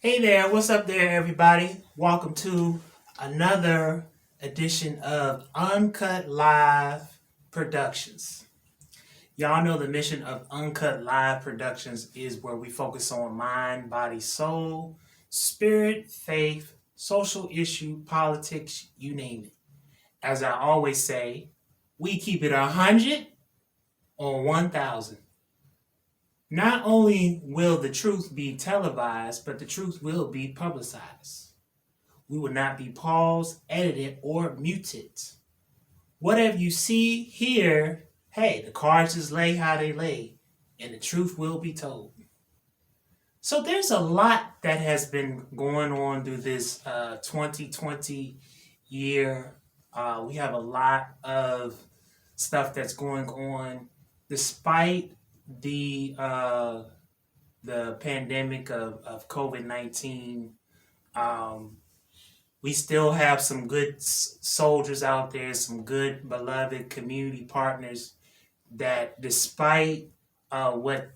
Hey there, what's up there, everybody? Welcome to another edition of Uncut Live Productions. Y'all know the mission of Uncut Live Productions is where we focus on mind, body, soul, spirit, faith, social issue, politics, you name it. As I always say, we keep it 100 on 1,000. Not only will the truth be televised, but the truth will be publicized. We will not be paused, edited, or muted. Whatever you see, hear, hey, the cards just lay how they lay, and the truth will be told. So there's a lot that has been going on through this 2020 year. We have a lot of stuff that's going on, despite the uh, the pandemic of COVID-19. Um, we still have some good soldiers out there, some good beloved community partners that, despite what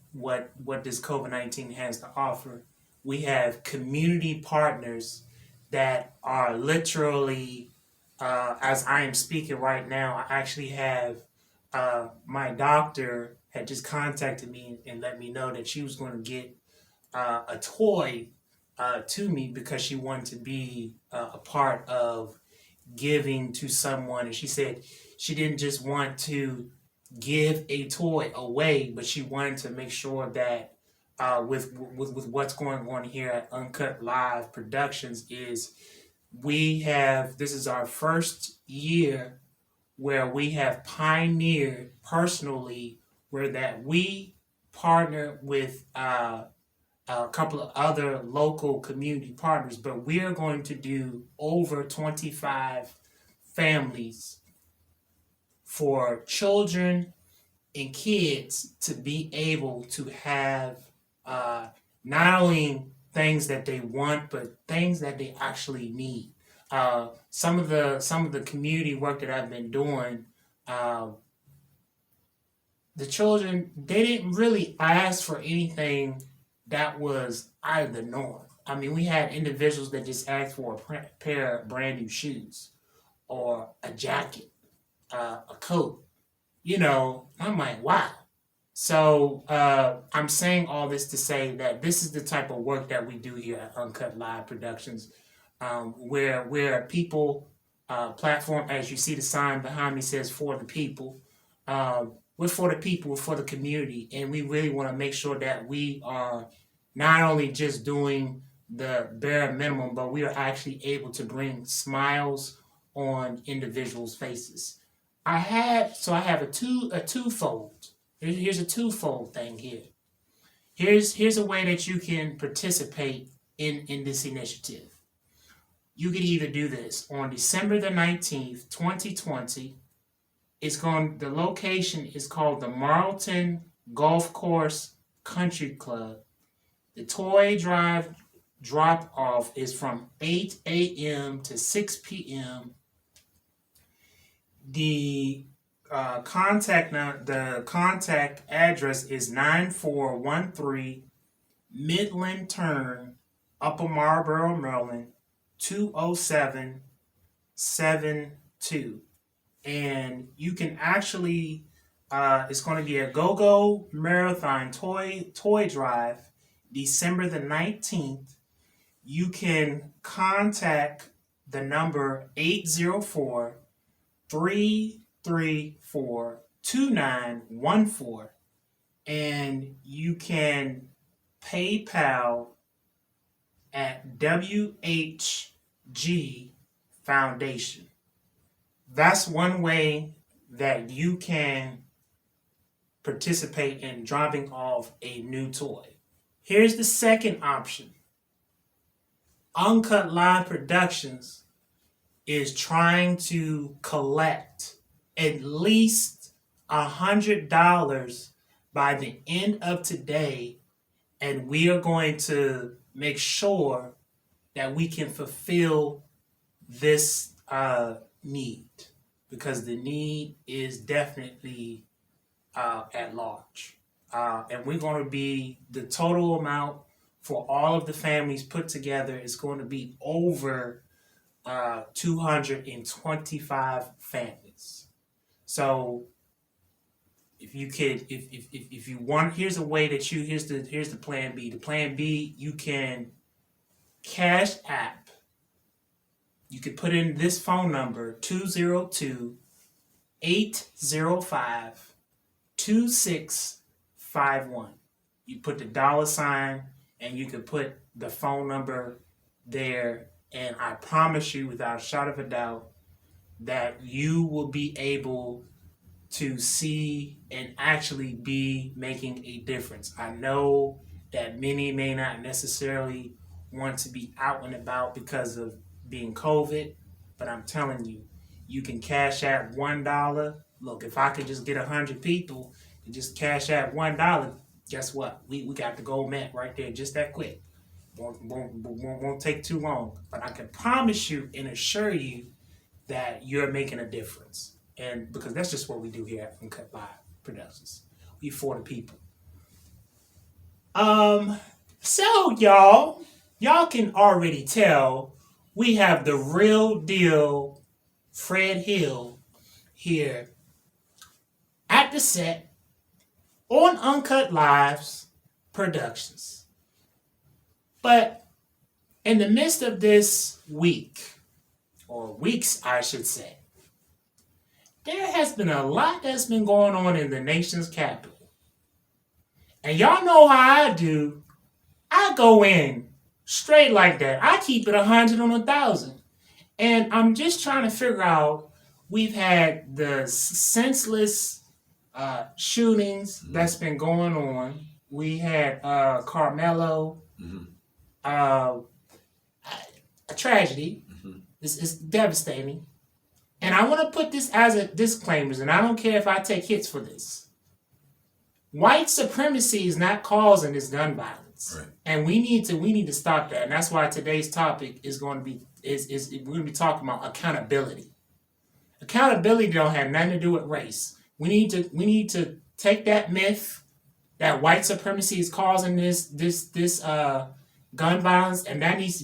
this COVID-19 has to offer, we have community partners that are literally, as I am speaking right now, I actually have my doctor had just contacted me and let me know that she was going to get a toy to me because she wanted to be a part of giving to someone. And she said she didn't just want to give a toy away, but she wanted to make sure that with what's going on here at Uncut Live Productions is we have this is our first year where we have pioneered personally where that we partner with a couple of other local community partners, but we're going to do over 25 families for children and kids to be able to have not only things that they want, but things that they actually need. Some of the community work that I've been doing, uh, the children they didn't really ask for anything that was out of the norm. I mean, we had individuals that just asked for a pair of brand new shoes or a jacket, a coat. I'm like, wow. So I'm saying all this to say that this is the type of work that we do here at Uncut Live Productions, where people platform, as you see the sign behind me says for the people. We're for the people, we're for the community, and we really want to make sure that we are not only just doing the bare minimum, but we are actually able to bring smiles on individuals' faces. I have a twofold. Here's a twofold thing here. Here's a way that you can participate in this initiative. You could either do this on December the 19th, 2020. The location is called the Marlton Golf Course Country Club. The toy drive drop off is from 8 a.m. to 6 p.m. The contact address is 9413 Midland Turn, Upper Marlboro, Maryland 20772. And you can actually it's going to be a go-go marathon toy drive December the 19th. You can contact the number 804-334-2914, and you can PayPal at WHG Foundation. That's one way that you can participate in dropping off a new toy. Here's the second option. Uncut Live Productions is trying to collect at least $100 by the end of today, and we are going to make sure that we can fulfill this need, because the need is definitely at large. And we're going to be the total amount for all of the families put together is going to be over 225 families. So if you could, if you want, here's a way that here's the plan B. The plan B, you can cash app. You could put in this phone number 202-805-2651. You put the $sign and you can put the phone number there, and I promise you without a shot of a doubt that you will be able to see and actually be making a difference. I know that many may not necessarily want to be out and about because of being COVID, but I'm telling you, you can cash out $1. Look, if I could just get 100 people and just cash out $1, guess what? We got the gold man right there, just that quick. Won't take too long, but I can promise you and assure you that you're making a difference. And because that's just what we do here at Uncut Live Productions. We for the people. So y'all can already tell we have the real deal Fred Hill here at the set on Uncut Lives Productions. But in the midst of this week, or weeks I should say, there has been a lot that's been going on in the nation's capital. And y'all know how I do. I go in straight like that. I keep it 100 on 1,000. And I'm just trying to figure out, we've had the senseless shootings that's been going on. We had Carmelo, a tragedy. It's devastating. And I want to put this as a disclaimer, and I don't care if I take hits for this. White supremacy is not causing this gun violence, right. And we need to stop that. And that's why today's topic is going to be we're going to be talking about accountability. Accountability don't have nothing to do with race. We need to take that myth that white supremacy is causing this gun violence, and that needs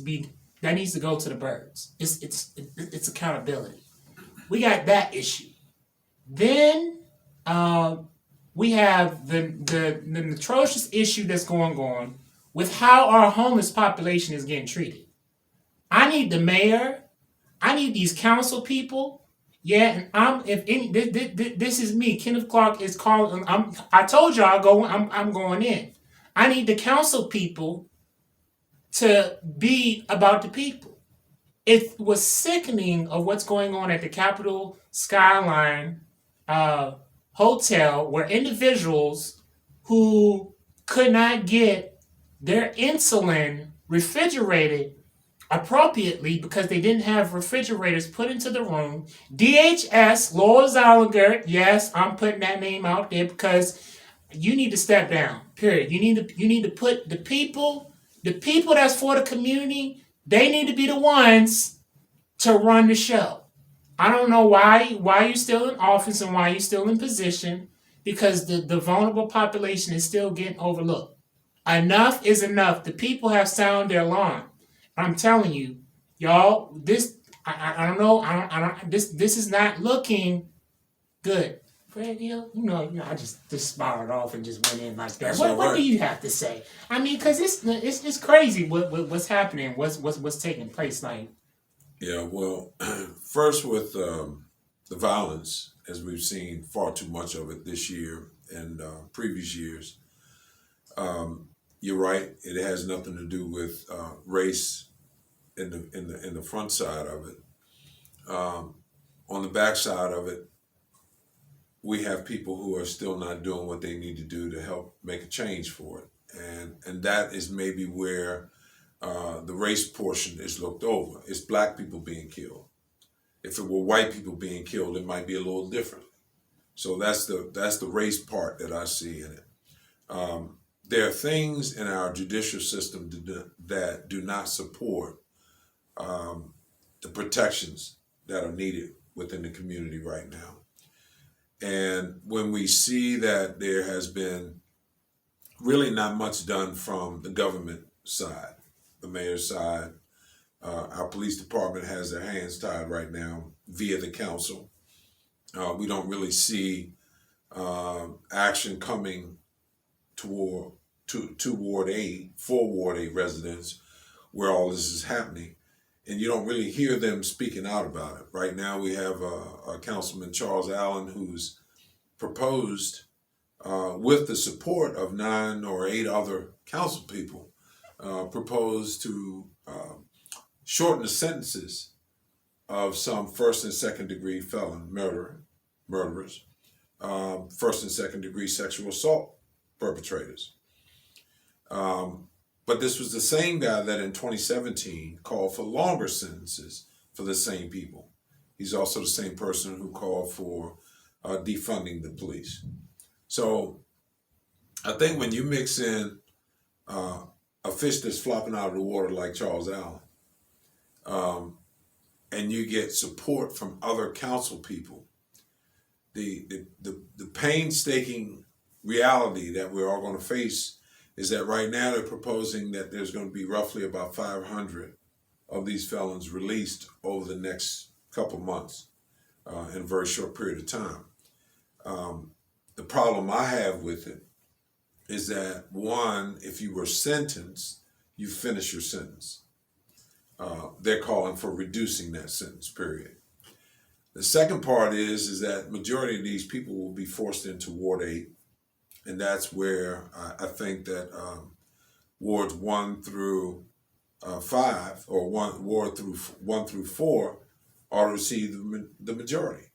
to go to the birds. It's accountability. We got that issue. Then we have the atrocious issue that's going on with how our homeless population is getting treated. I need the mayor. I need these council people. Yeah, and this is me. Kenneth Clark is calling. I told you I'm going in. I need the council people to be about the people. It was sickening of what's going on at the Capitol Skyline Hotel, where individuals who could not get their insulin refrigerated appropriately because they didn't have refrigerators put into the room. DHS, Laura Zollinger, yes, I'm putting that name out there because you need to step down, period. You need to put the people that's for the community, they need to be the ones to run the show. I don't know why you're still in office and why you're still in position, because the vulnerable population is still getting overlooked. Enough is enough. The people have sounded their alarm. I'm telling you, y'all, this I don't know. This is not looking good. Fred Hill, I just smiled off and just went in like that. What do you have to say? I mean, because it's crazy what's happening, what's taking place. Like, yeah, well, first with the violence, as we've seen far too much of it this year and previous years. You're right. It has nothing to do with race in the front side of it. On the back side of it, we have people who are still not doing what they need to do to help make a change for it. And that is maybe where the race portion is looked over. It's black people being killed. If it were white people being killed, it might be a little different. So that's the race part that I see in it. There are things in our judicial system that do not support the protections that are needed within the community right now. And when we see that there has been really not much done from the government side, the mayor's side. Our police department has their hands tied right now via the council. We don't really see action coming toward to Ward 8, for Ward 8 residents where all this is happening. And you don't really hear them speaking out about it. Right now we have a Councilman Charles Allen who's proposed, with the support of 9 or 8 other council people, proposed to shorten the sentences of some first and second degree felon murderers, first and second degree sexual assault perpetrators. But this was the same guy that in 2017 called for longer sentences for the same people. He's also the same person who called for defunding the police. So I think when you mix in a fish that's flopping out of the water like Charles Allen, and you get support from other council people, the painstaking reality that we're all going to face is that right now they're proposing that there's going to be roughly about 500 of these felons released over the next couple months, in a very short period of time. The problem I have with it is that, one, if you were sentenced, you finish your sentence. They're calling for reducing that sentence period. The second part is that majority of these people will be forced into Ward 8, and that's where I think that wards 1 through 5, or ward through 1 through 4, ought to receive the majority.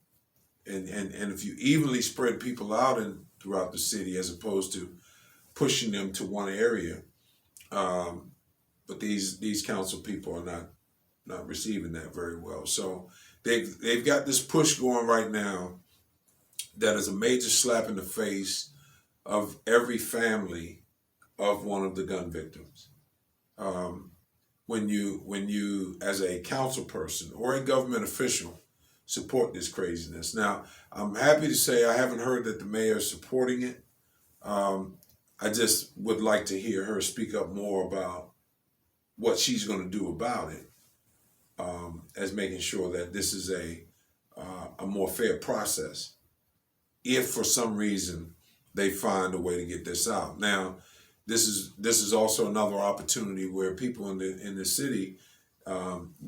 And if you evenly spread people out throughout the city as opposed to pushing them to one area, but these council people are not receiving that very well. So they've got this push going right now that is a major slap in the face of every family of one of the gun victims. When you as a council person or a government official support this craziness. Now, I'm happy to say I haven't heard that the mayor is supporting it. I just would like to hear her speak up more about what she's going to do about it, as making sure that this is a more fair process, if for some reason they find a way to get this out. Now, this is also another opportunity where people in the city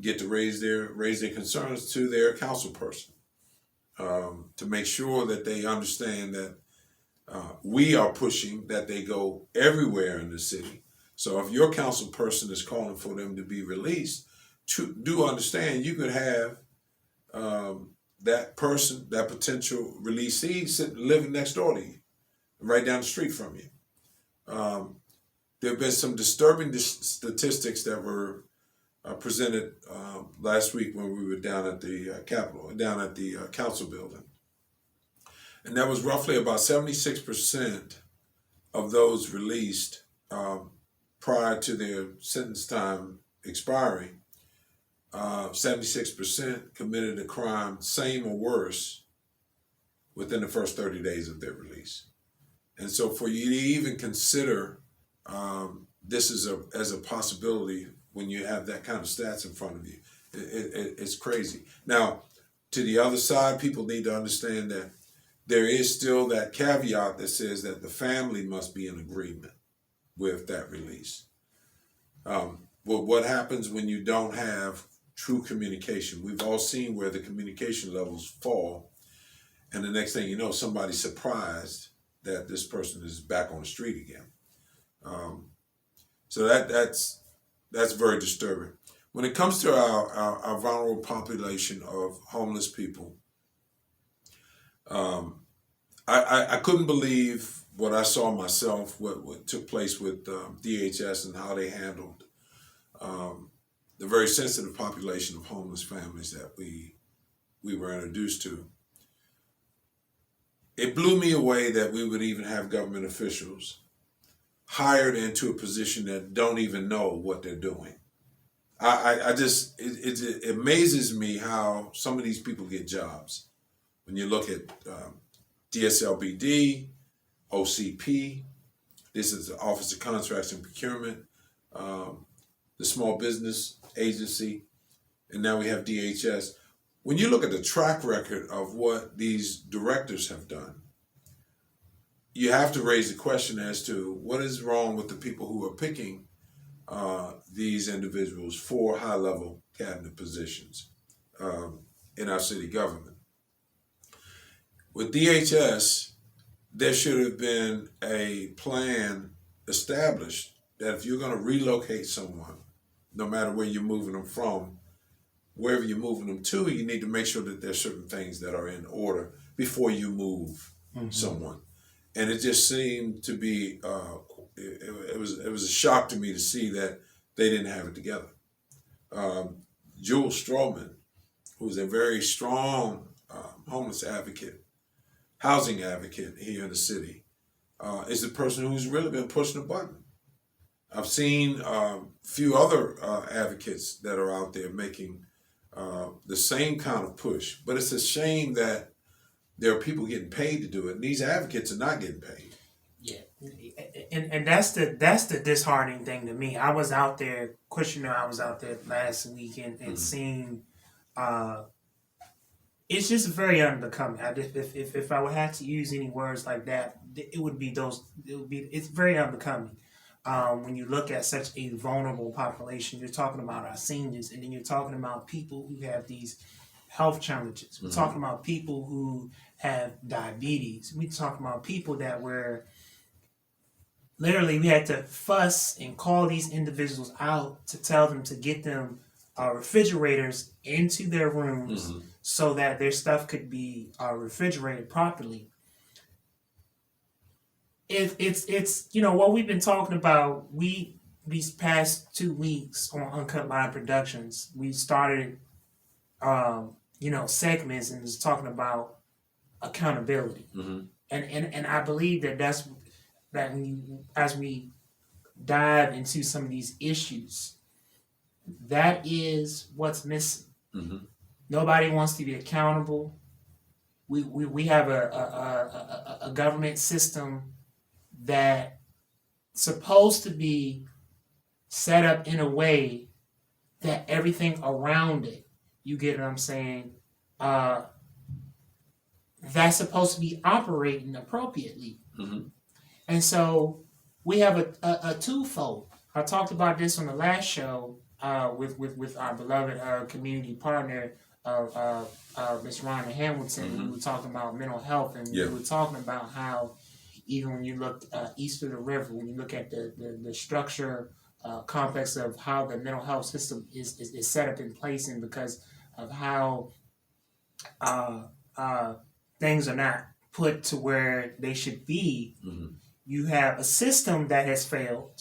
get to raise their concerns to their council person, to make sure that they understand that we are pushing that they go everywhere in the city. So if your council person is calling for them to be released, do understand you could have that person, that potential releasee, living next door to you, right down the street from you. There have been some disturbing statistics that were presented last week when we were down at the Capitol, down at the council building. And that was roughly about 76% of those released prior to their sentence time expiring. 76% committed a crime, same or worse, within the first 30 days of their release. And so for you to even consider this as a possibility when you have that kind of stats in front of you, it's crazy. Now, to the other side, people need to understand that there is still that caveat that says that the family must be in agreement with that release. Well, what happens when you don't have true communication? We've all seen where the communication levels fall, and the next thing you know, somebody's surprised that this person is back on the street again. So that's very disturbing. When it comes to our vulnerable population of homeless people, I couldn't believe what I saw myself, what took place with DHS and how they handled the very sensitive population of homeless families that we were introduced to. It blew me away that we would even have government officials hired into a position that don't even know what they're doing. It amazes me how some of these people get jobs. When you look at DSLBD, OCP, this is the Office of Contracts and Procurement, the Small Business Agency, and now we have DHS. When you look at the track record of what these directors have done, you have to raise the question as to what is wrong with the people who are picking these individuals for high-level cabinet positions in our city government. With DHS, there should have been a plan established that if you're going to relocate someone, no matter where you're moving them from, wherever you're moving them to, you need to make sure that there's certain things that are in order before you move someone. And it just seemed to be, it was a shock to me to see that they didn't have it together. Jules Stroman, who's a very strong homeless advocate, housing advocate here in the city, is the person who's really been pushing the button. I've seen a few other advocates that are out there making the same kind of push, but it's a shame that there are people getting paid to do it, and these advocates are not getting paid. Yeah, and that's the disheartening thing to me. I was out there, questioning. I was out there last weekend and seeing. It's just very unbecoming. If I would have to use any words like that, it would be those. It's very unbecoming. When you look at such a vulnerable population, you're talking about our seniors, and then you're talking about people who have these health challenges. We're talking about people who have diabetes. We're talking about people that were literally, we had to fuss and call these individuals out to tell them to get them refrigerators into their rooms so that their stuff could be refrigerated properly. It's what we've been talking about. These past 2 weeks on Uncut Live Productions, we started segments and was talking about accountability, and I believe that as we dive into some of these issues, that is what's missing. Nobody wants to be accountable. We have a government system that supposed to be set up in a way that everything around it, you get what I'm saying, that's supposed to be operating appropriately. And so we have a twofold. I talked about this on the last show with our beloved community partner, Ms. Rhonda Hamilton. We were talking about mental health, and we were talking about how even when you look east of the river, when you look at the structure complex of how the mental health system is set up in place, and because of how things are not put to where they should be, you have a system that has failed.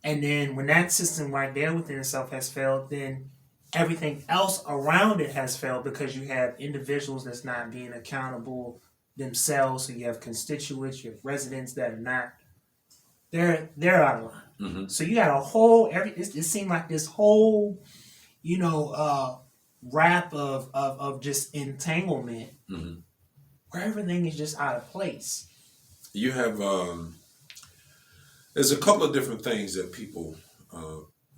And then when that system right there within itself has failed, then everything else around it has failed, because you have individuals that's not being accountable themselves. So you have constituents, you have residents that are not, they're out of line. So you got a whole, it seemed like this whole, wrap of just entanglement where everything is just out of place. You have, there's a couple of different things that people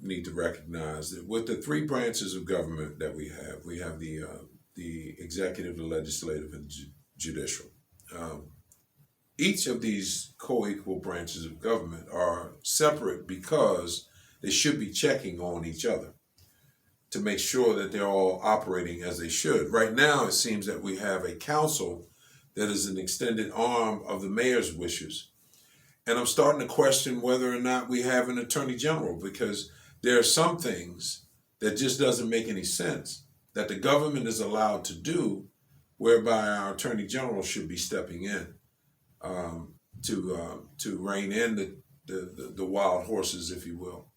need to recognize. That with the three branches of government that we have the executive, the legislative, and judicial. Each of these co-equal branches of government are separate because they should be checking on each other to make sure that they're all operating as they should. Right now, it seems that we have a council that is an extended arm of the mayor's wishes. And I'm starting to question whether or not we have an attorney general, because there are some things that just doesn't make any sense that the government is allowed to do, whereby our attorney general should be stepping in to rein in the wild horses, if you will.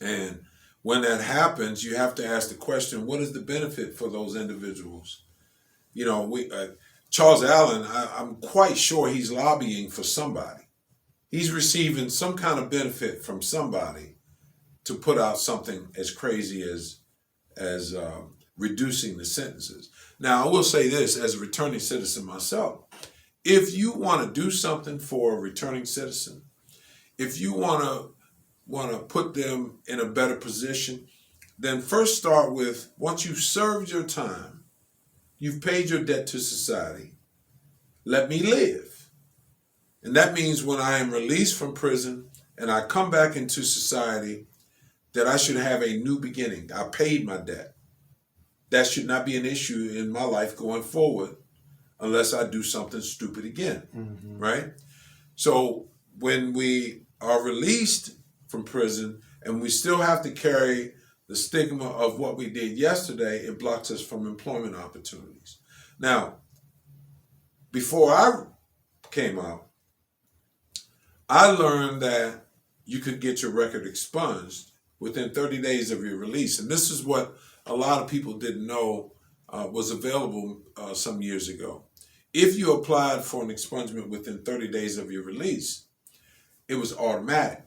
And when that happens, you have to ask the question: what is the benefit for those individuals? Charles Allen, I'm quite sure he's lobbying for somebody. He's receiving some kind of benefit from somebody to put out something as crazy as reducing the sentences. Now, I will say this as a returning citizen myself. If you want to do something for a returning citizen, if you want to want to put them in a better position, then first start with, once you've served your time, you've paid your debt to society, let me live. And that means when I am released from prison and I come back into society, that I should have a new beginning. I paid my debt. That should not be an issue in my life going forward unless I do something stupid again, right? So when we are released from prison and we still have to carry the stigma of what we did yesterday, it blocks us from employment opportunities. Now, before I came out, I learned that you could get your record expunged within 30 days of your release. And this is what a lot of people didn't know was available some years ago. If you applied for an expungement within 30 days of your release, it was automatic.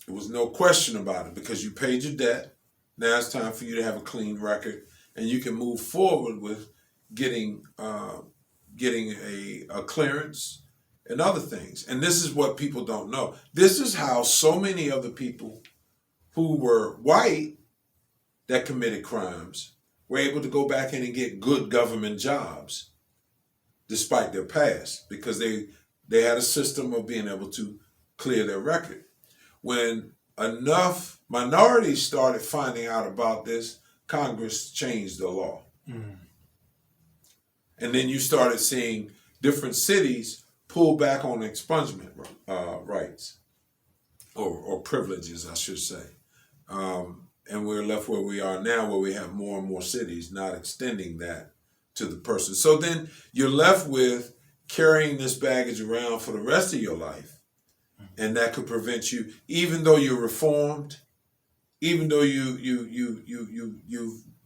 There was no question about it because you paid your debt. Now it's time for you to have a clean record, and you can move forward with getting a clearance and other things. And this is what people don't know. This is how so many of the people who were white that committed crimes were able to go back in and get good government jobs despite their past, because they had a system of being able to clear their record. When enough minorities started finding out about this, Congress changed the law. And then you started seeing different cities pull back on expungement rights, or privileges, I should say. And we're left where we are now, where we have more and more cities not extending that to the person. So then you're left with carrying this baggage around for the rest of your life. And that could prevent you, even though you're reformed, even though you've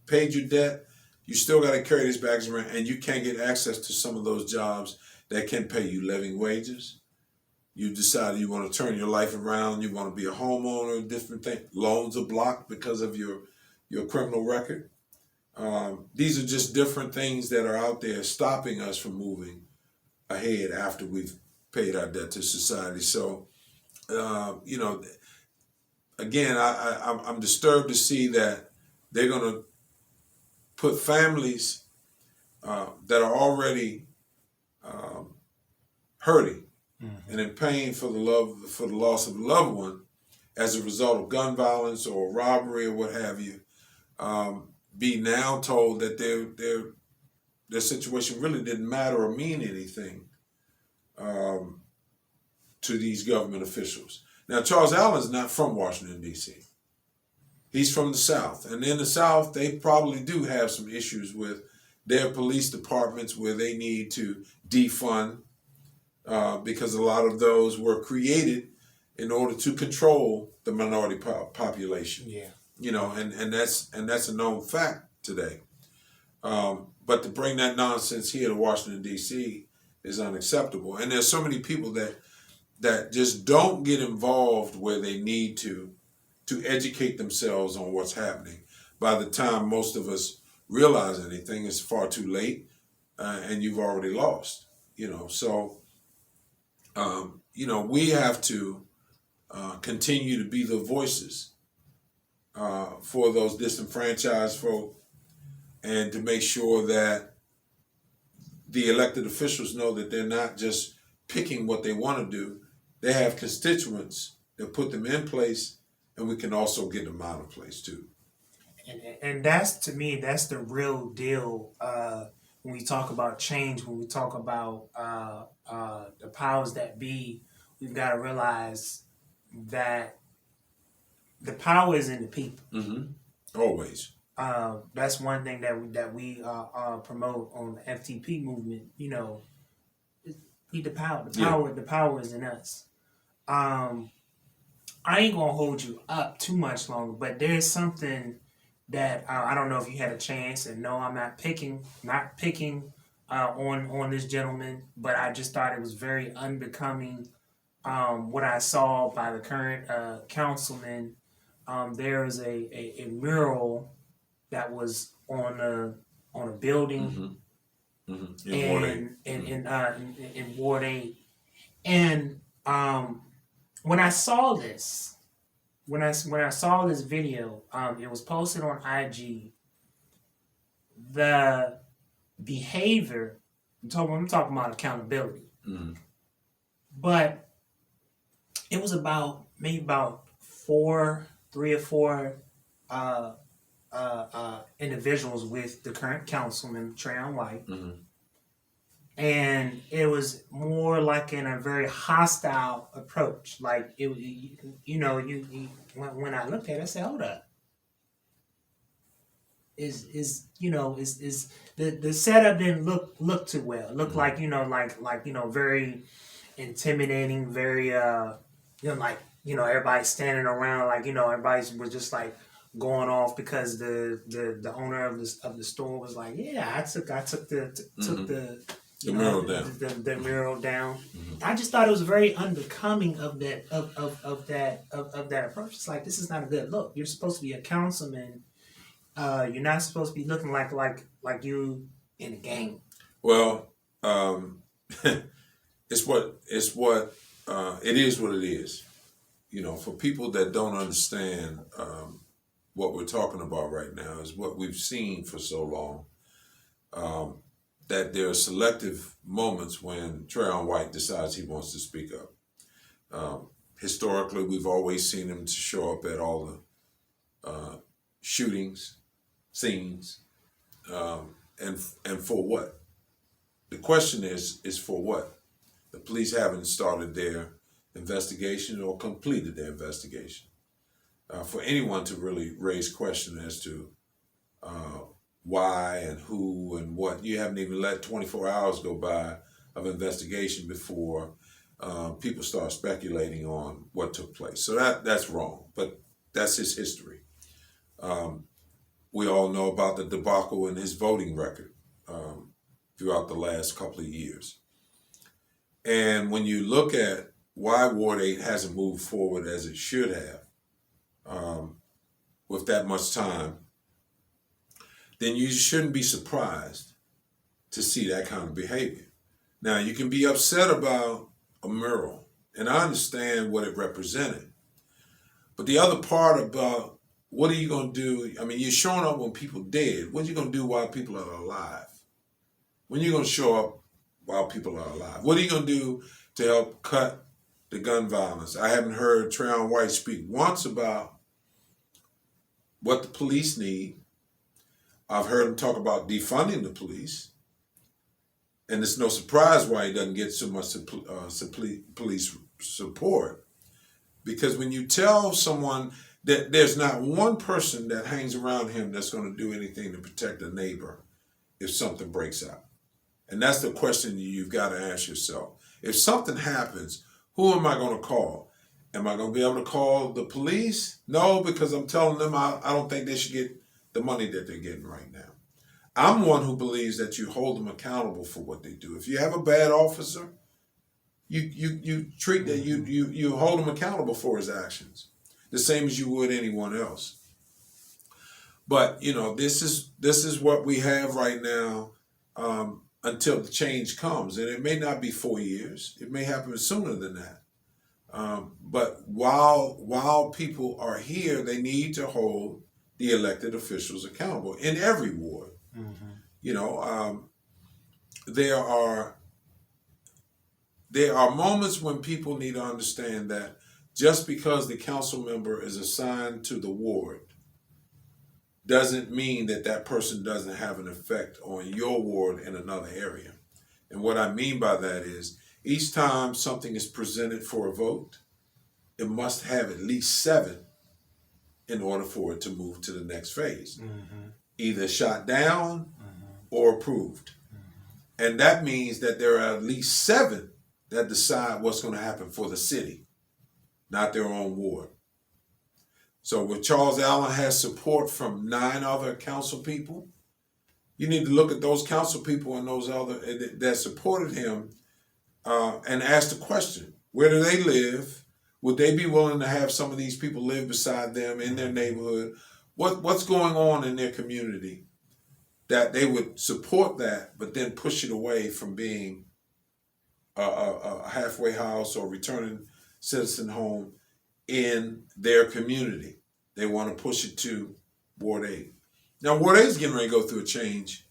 paid your debt, you still got to carry this baggage around, and you can't get access to some of those jobs that can pay you living wages. You decided you want to turn your life around, you want to be a homeowner, different things. Loans are blocked because of your criminal record. These are just different things that are out there stopping us from moving ahead after we've paid our debt to society. So, again, I'm disturbed to see that they're going to put families that are already hurting and in pain for the loss of a loved one as a result of gun violence or robbery or what have you, be now told that their situation really didn't matter or mean anything to these government officials. Now, Charles Allen's not from Washington, D.C. He's from the South. And in the South, they probably do have some issues with their police departments where they need to defund because a lot of those were created in order to control the minority population. Yeah. And that's a known fact today. But to bring that nonsense here to Washington, D.C. is unacceptable. And there's so many people that just don't get involved where they need to educate themselves on what's happening. By the time most of us realize anything, it's far too late, and you've already lost. So we have to continue to be the voices for those disenfranchised folk, and to make sure that the elected officials know that they're not just picking what they want to do. They have constituents that put them in place, and we can also get them out of place too. And that's, to me, that's the real deal when we talk about change, when we talk about the powers that be. We've got to realize that the power is in the people. Always. That's one thing that we promote on the FTP movement. Be the power. The power is in us. I ain't gonna hold you up too much longer, but there's something that I don't know if you had a chance. And no, I'm not picking on this gentleman, but I just thought it was very unbecoming. What I saw by the current councilman. There is a mural that was on a building in Ward 8. And when I saw this, when I saw this video, it was posted on IG. The behavior, I'm talking about accountability, Mm-hmm. but it was about maybe about three or four uh, individuals with the current councilman Trayon White, Mm-hmm. and it was more like in a very hostile approach. Like when I looked at it, I said, "Hold up, is the setup didn't look too well. It looked Mm-hmm. like very intimidating, very everybody standing around, everybody was just like going off because the owner of the store was like, yeah, I took Mm-hmm. the The mural down. the mural down. Mm-hmm. I just thought it was very unbecoming of that approach. It's like, this is not a good look. You're supposed to be a councilman. You're not supposed to be looking like you in a game. Well, it is what it is. You know, for people that don't understand what we're talking about right now is what we've seen for so long. That there are selective moments when Trayon White decides he wants to speak up. Historically, we've always seen him to show up at all the shootings, scenes, and for what? The question is for what? The police haven't started their investigation or completed their investigation. For anyone to really raise question as to uh, why and who and what, you haven't even let 24 hours go by of investigation before people start speculating on what took place. So that's wrong, but that's his history. We all know about the debacle in his voting record throughout the last couple of years. And when you look at why Ward 8 hasn't moved forward as it should have with that much time, then you shouldn't be surprised to see that kind of behavior. Now, you can be upset about a mural, and I understand what it represented. But the other part about what are you going to do? I mean, you're showing up when people dead. What are you going to do while people are alive? When are you going to show up while people are alive? What are you going to do to help cut the gun violence? I haven't heard Trayon White speak once about what the police need. I've heard him talk about defunding the police. And it's no surprise why he doesn't get so much police support. Because when you tell someone that there's not one person that hangs around him that's going to do anything to protect a neighbor if something breaks out. And that's the question you've got to ask yourself. If something happens, who am I going to call? Am I going to be able to call the police? No, because I'm telling them I don't think they should get the money that they're getting right now. I'm one who believes that you hold them accountable for what they do. If you have a bad officer, you treat that you hold him accountable for his actions, the same as you would anyone else. But this is what we have right now until the change comes, and it may not be 4 years. It may happen sooner than that. But while people are here, they need to hold the elected officials accountable in every ward. Mm-hmm. There are moments when people need to understand that just because the council member is assigned to the ward doesn't mean that that person doesn't have an effect on your ward in another area. And what I mean by that is each time something is presented for a vote, it must have at least 7 in order for it to move to the next phase. Mm-hmm. Either shot down or approved. Mm-hmm. And that means that there are at least 7 that decide what's going to happen for the city, not their own ward. So if Charles Allen has support from 9 other council people, you need to look at those council people and those other that supported him and ask the question, where do they live? Would they be willing to have some of these people live beside them in their neighborhood? What's going on in their community that they would support that, but then push it away from being a halfway house or returning citizen home in their community. They want to push it to Ward 8. Now, Ward 8 is getting ready to go through a change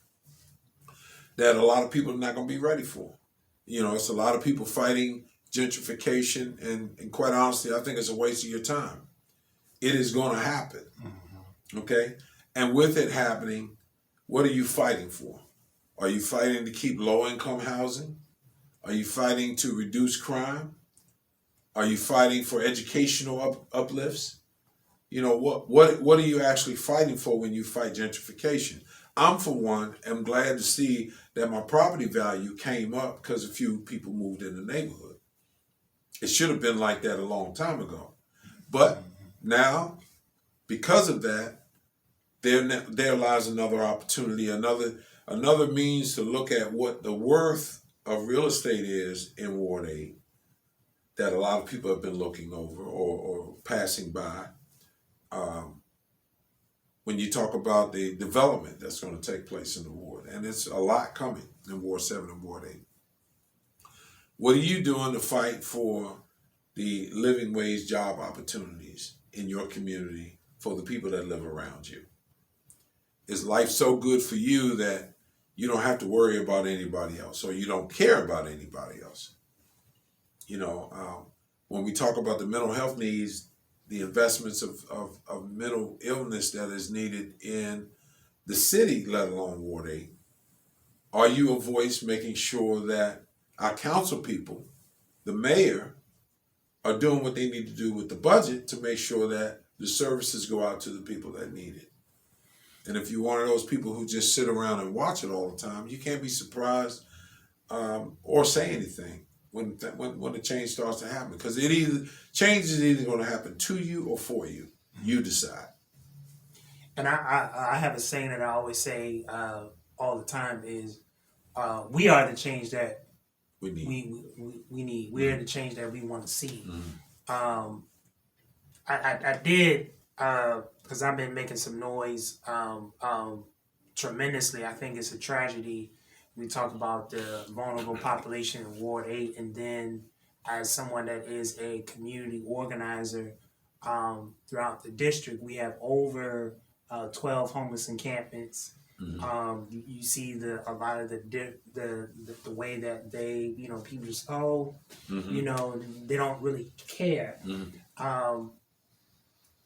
that a lot of people are not going to be ready for. You know, it's a lot of people fighting gentrification, and quite honestly, I think it's a waste of your time. It is going to happen, okay? And with it happening, what are you fighting for? Are you fighting to keep low-income housing? Are you fighting to reduce crime? Are you fighting for educational uplifts? You know, what are you actually fighting for when you fight gentrification? I'm, for one, am glad to see that my property value came up because a few people moved in the neighborhood. It should have been like that a long time ago. But now, because of that, there lies another opportunity, another means to look at what the worth of real estate is in Ward 8 that a lot of people have been looking over or passing by. When you talk about the development that's going to take place in the ward, and it's a lot coming in Ward 7 and Ward 8. What are you doing to fight for the living wage job opportunities in your community for the people that live around you? Is life so good for you that you don't have to worry about anybody else, or you don't care about anybody else? You know, when we talk about the mental health needs, the investments of mental illness that is needed in the city, let alone Ward 8, are you a voice making sure that our council people, the mayor, are doing what they need to do with the budget to make sure that the services go out to the people that need it? And if you're one of those people who just sit around and watch it all the time, you can't be surprised or say anything when the change starts to happen, because change is either going to happen to you or for you. You decide. And I have a saying that I always say all the time is, we are the change that We need. we need. We're the change that we want to see. I did, because I've been making some noise tremendously. I think it's a tragedy. We talk about the vulnerable population in Ward 8, and then as someone that is a community organizer throughout the district, we have over 12 homeless encampments. You see a lot of the way that they, people just, they don't really care.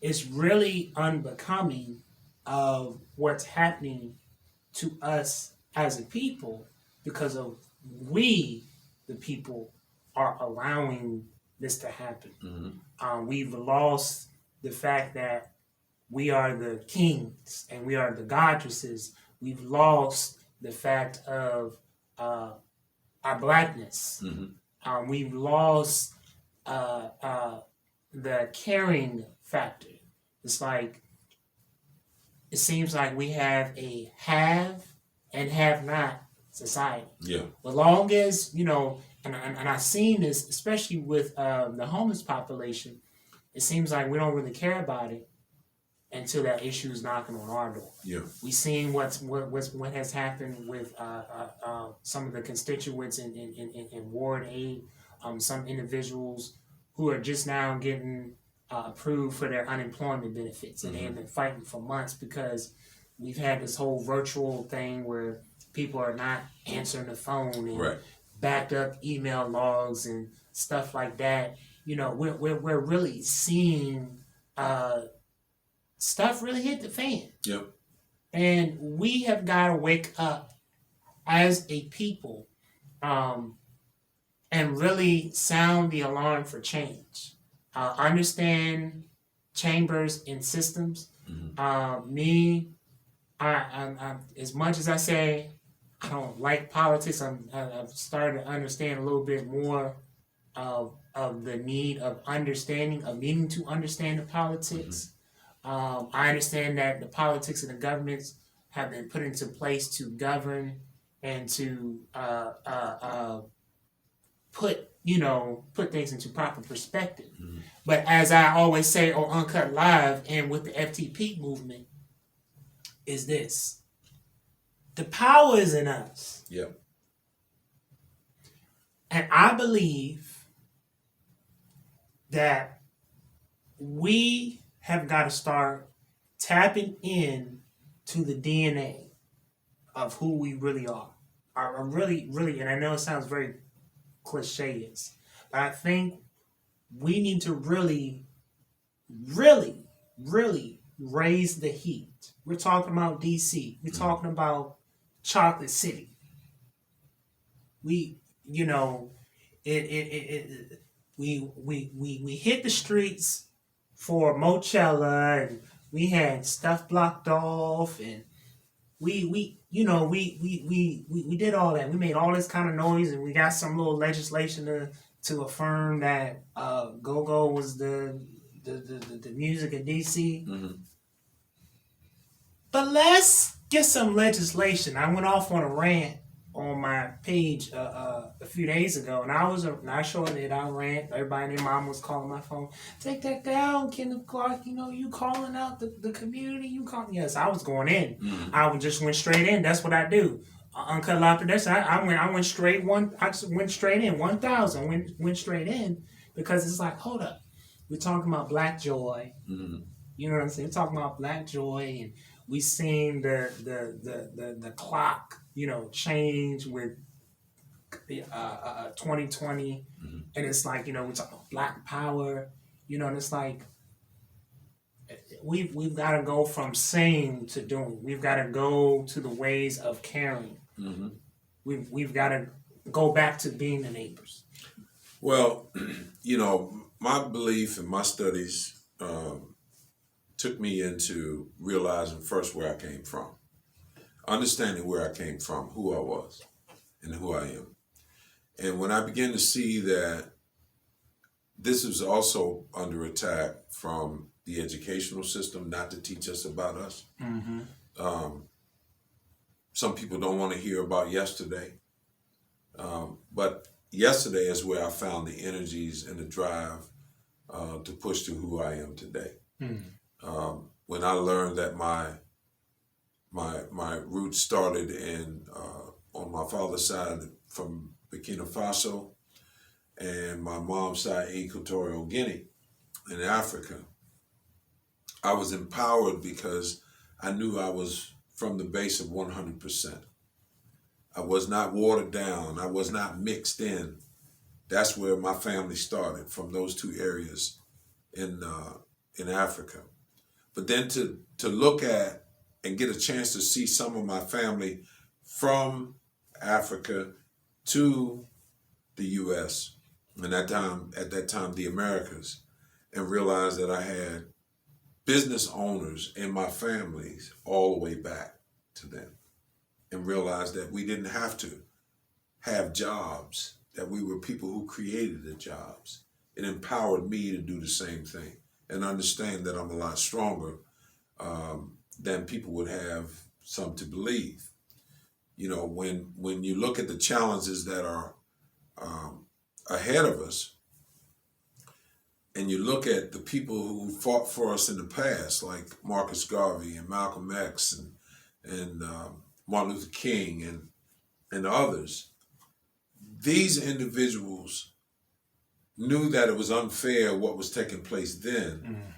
It's really unbecoming of what's happening to us as a people, because of we, the people, are allowing this to happen. We've lost the fact that we are the kings and we are the goddesses. We've lost the fact of our blackness. We've lost the caring factor. It's like, it seems like we have a have and have not society. Yeah. As long as, and I've seen this, especially with the homeless population, it seems like we don't really care about it until that issue is knocking on our door. Yeah. We've seen what has happened with some of the constituents in Ward 8, some individuals who are just now getting approved for their unemployment benefits, and they have been fighting for months because we've had this whole virtual thing where people are not answering the phone, and backed up email logs and stuff like that. We're really seeing stuff really hit the fan. Yep. And we have got to wake up as a people and really sound the alarm for change. Understand chambers and systems. I as much as I say I don't like politics, I've started to understand a little bit more of the need of understanding, of needing to understand the politics. I understand that the politics and the governments have been put into place to govern and to put things into proper perspective. But as I always say on Uncut Live and with the FTP movement, is this: the power is in us. Yep. And I believe that we have got to start tapping in to the DNA of who we really are. I really, really, and I know it sounds very cliche, but I think we need to really, really, really raise the heat. We're talking about DC. We're talking about Chocolate City. We, you know, we hit the streets for Mochella, and we had stuff blocked off, and we did all that. We made all this kind of noise, and we got some little legislation to affirm that go go was the music in DC. Mm-hmm. But let's get some legislation. I went off on a rant on my page a few days ago, and I was not showing it. I rant. Everybody and their mom was calling my phone. Take that down, Kenneth Clark. You calling out the community. You calling? Yes, I was going in. Mm-hmm. I just went straight in. That's what I do. Uncut Live Production. I went straight one. I just went straight in. 1,000 went straight in because it's like, hold up, we're talking about Black joy. Mm-hmm. You know what I'm saying? We're talking about Black joy, and we seen the clock, change with 2020, Mm-hmm. and it's like, we talk about Black power, and it's like we've got to go from saying to doing. We've got to go to the ways of caring. Mm-hmm. We've got to go back to being the neighbors. Well, my belief and my studies took me into realizing first where I came from, understanding where I came from, who I was, and who I am. And when I began to see that this was also under attack from the educational system, not to teach us about us. Mm-hmm. Some people don't want to hear about yesterday, but yesterday is where I found the energies and the drive to push to who I am today. Mm-hmm. When I learned that my roots started on my father's side from Burkina Faso, and my mom's side Equatorial Guinea in Africa, I was empowered because I knew I was from the base of 100%. I was not watered down. I was not mixed in. That's where my family started, from those two areas in Africa. But then to look at and get a chance to see some of my family from Africa to the U.S. and at that time the Americas, and realize that I had business owners in my families all the way back to them, and realize that we didn't have to have jobs, that we were people who created the jobs. It empowered me to do the same thing and understand that I'm a lot stronger than people would have some to believe. When you look at the challenges that are ahead of us, and you look at the people who fought for us in the past, like Marcus Garvey and Malcolm X and Martin Luther King and others, these individuals knew that it was unfair what was taking place then. Mm-hmm.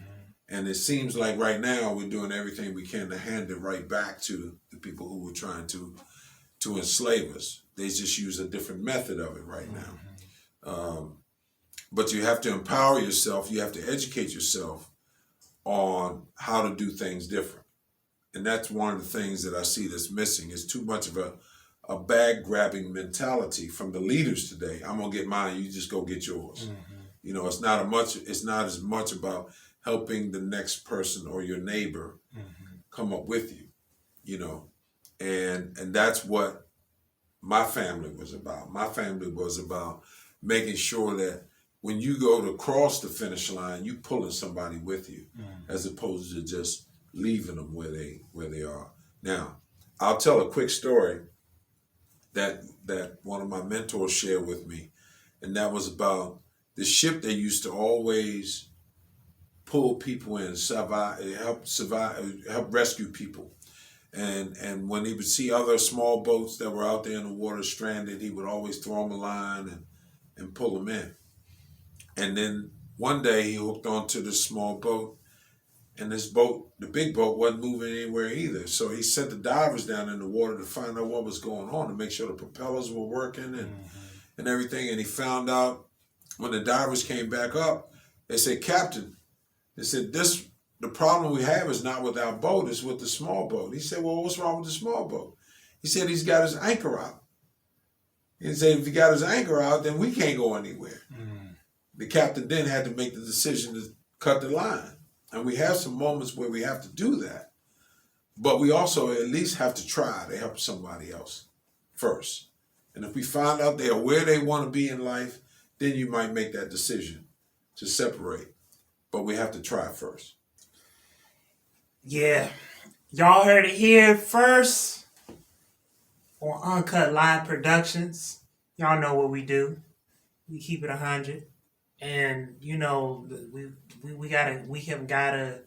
And it seems like right now we're doing everything we can to hand it right back to the people who were trying to enslave us. They just use a different method of it right now. But you have to empower yourself. You have to educate yourself on how to do things different. And that's one of the things that I see that's missing, is too much of a bag grabbing mentality from the leaders today. I'm gonna get mine, you just go get yours. Mm-hmm. It's not as much about helping the next person or your neighbor come up with you, and that's what my family was about. My family was about making sure that when you go to cross the finish line, you pulling somebody with you, as opposed to just leaving them where they are. Now, I'll tell a quick story that one of my mentors shared with me, and that was about the ship that used to always pull people in, help rescue people. And when he would see other small boats that were out there in the water stranded, he would always throw them a line and pull them in. And then One day he hooked onto this small boat, and this boat, the big boat, wasn't moving anywhere either. So he sent the divers down in the water to find out what was going on, to make sure the propellers were working and everything. And he found out when the divers came back up, they said, "Captain," they said, the problem we have is not with our boat, it's with the small boat." He said, "Well, what's wrong with the small boat?" He said, "He's got his anchor out." He said, "If he got his anchor out, then we can't go anywhere." The captain then had to make the decision to cut the line. And we have some moments where we have to do that. But we also at least have to try to help somebody else first. And if we find out they are where they want to be in life, then you might make that decision to separate. But we have to try first. Yeah. Y'all heard it here first on Uncut Live Productions. Y'all know what we do. We keep it 100. And you know, we have gotta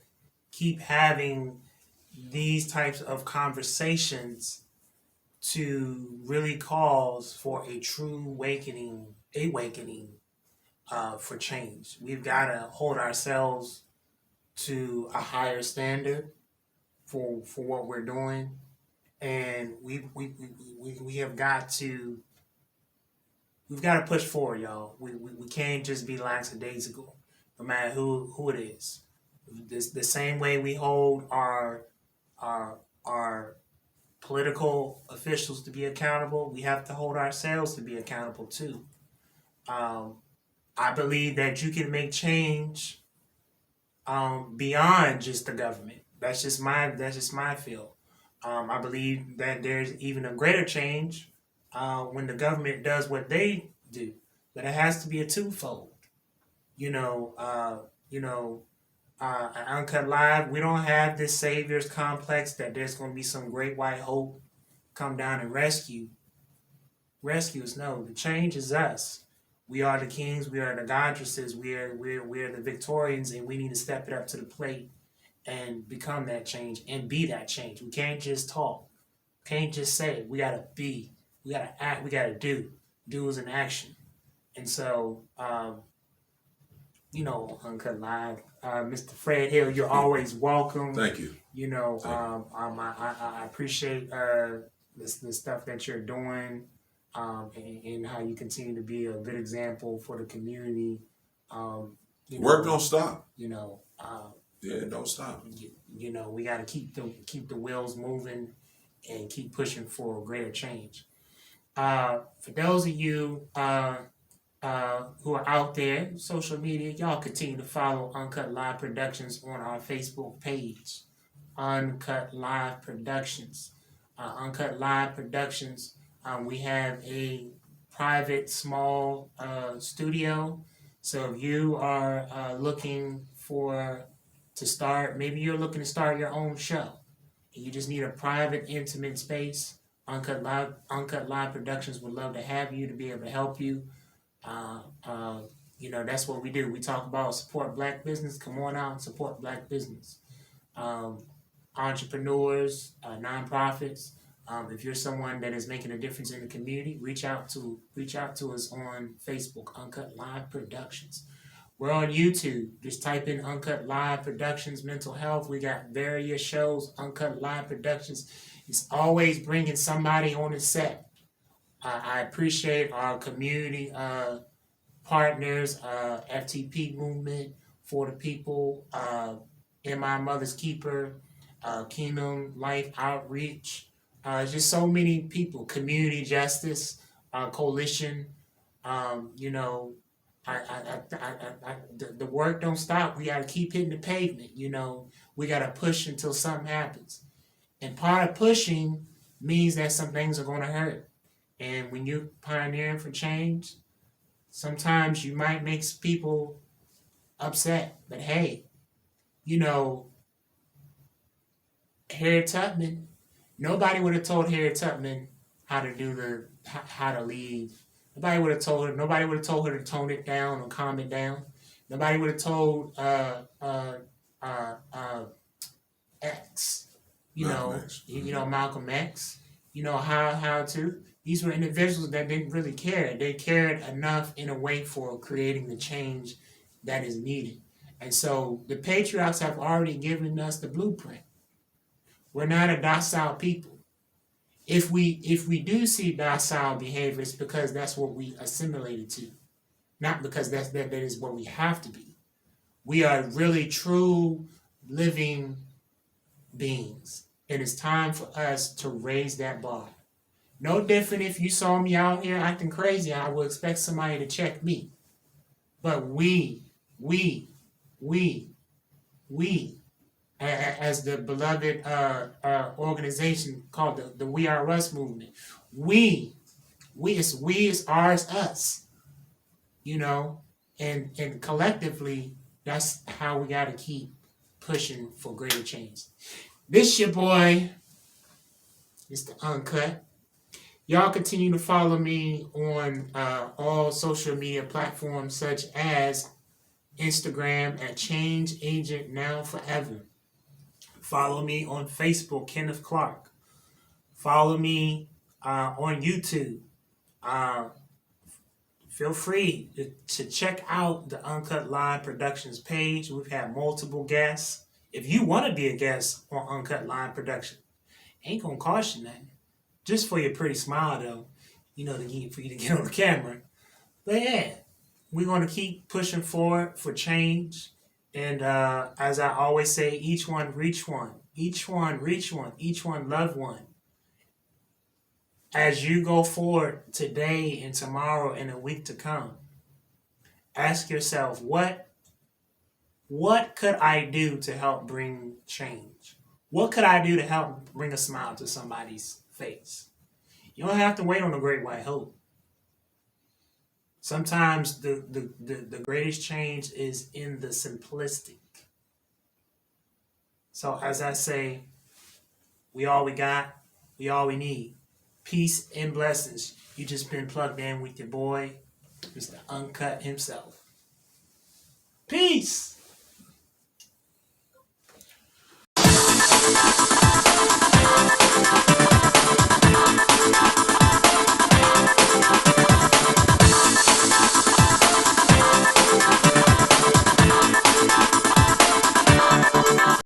keep having these types of conversations to really cause for a true awakening for change. We've got to hold ourselves to a higher standard for what we're doing, and we have got to we've got to push forward, y'all. We can't just be lackadaisical, no matter who it is. The same way we hold our political officials to be accountable, we have to hold ourselves to be accountable too. Um, I believe that you can make change beyond just the government. That's just my feel. I believe that there's even a greater change when the government does what they do, but it has to be a twofold. You know, at Uncut Live, we don't have this savior's complex that there's going to be some great white hope come down and rescue us. No, the change is us. We are the kings. We are the goddesses. We are the Victorians, and we need to step it up to the plate and become that change and be that change. We can't just talk. Can't just say it. We gotta be. We gotta act. We gotta do. Do is an action. And so, Uncut Live, Mr. Fred Hill, you're always welcome. Thank you. You know, I appreciate the stuff that you're doing, and how you continue to be a good example for the community. Work don't stop. You know, Yeah, don't stop. we got to keep the wheels moving and keep pushing for greater change. For those of you who are out there, social media, y'all continue to follow Uncut Live Productions on our Facebook page, Uncut Live Productions. Uncut Live Productions, we have a private small studio. So if you are looking maybe you're looking to start your own show, and you just need a private, intimate space, Uncut Live Productions would love to have you to be able to help you. That's what we do. We talk about support black business. Come on out and support black business. Entrepreneurs, nonprofits. If you're someone that is making a difference in the community, reach out to us on Facebook, Uncut Live Productions. We're on YouTube. Just type in Uncut Live Productions Mental Health. We got various shows. Uncut Live Productions is always bringing somebody on the set. I appreciate our community partners, FTP Movement for the People, In My Mother's Keeper, Kingdom Life Outreach. Just so many people. Community Justice Coalition. The work don't stop. We got to keep hitting the pavement. We got to push until something happens. And part of pushing means that some things are going to hurt. And when you're pioneering for change, sometimes you might make people upset. But hey, Harriet Tubman, nobody would have told Harriet Tubman how to leave. Nobody would have told her to tone it down or calm it down. Nobody would have told X, Malcolm X, how to. These were individuals that didn't really care. They cared enough in a way for creating the change that is needed. And so the patriarchs have already given us the blueprint. We're not a docile people. If we do see docile behavior, it's because that's what we assimilated to, not because that is what we have to be. We are really true living beings, and it's time for us to raise that bar. No different if you saw me out here acting crazy, I would expect somebody to check me. But we, we, as the beloved organization called the We Are Us movement, we is ours, us, you know, and collectively, that's how we gotta keep pushing for greater change. This your boy, Mr. Uncut. Y'all continue to follow me on all social media platforms such as Instagram at Change Agent Now Forever. Follow me on Facebook, Kenneth Clark. Follow me on YouTube. Feel free to check out the Uncut Live Productions page. We've had multiple guests. If you want to be a guest on Uncut Live Production, ain't gonna cost you nothing. Just for your pretty smile, though, you know, for you to get on the camera. But yeah, we're gonna keep pushing forward for change. And as I always say, each one reach one, each one reach one, each one love one. As you go forward today and tomorrow and a week to come, ask yourself, what could I do to help bring change? What could I do to help bring a smile to somebody's face? You don't have to wait on the great white hope. Sometimes the greatest change is in the simplistic. So as I say, we all we got, we all we need. Peace and blessings. You just been plugged in with your boy, Mr. Uncut himself. Peace!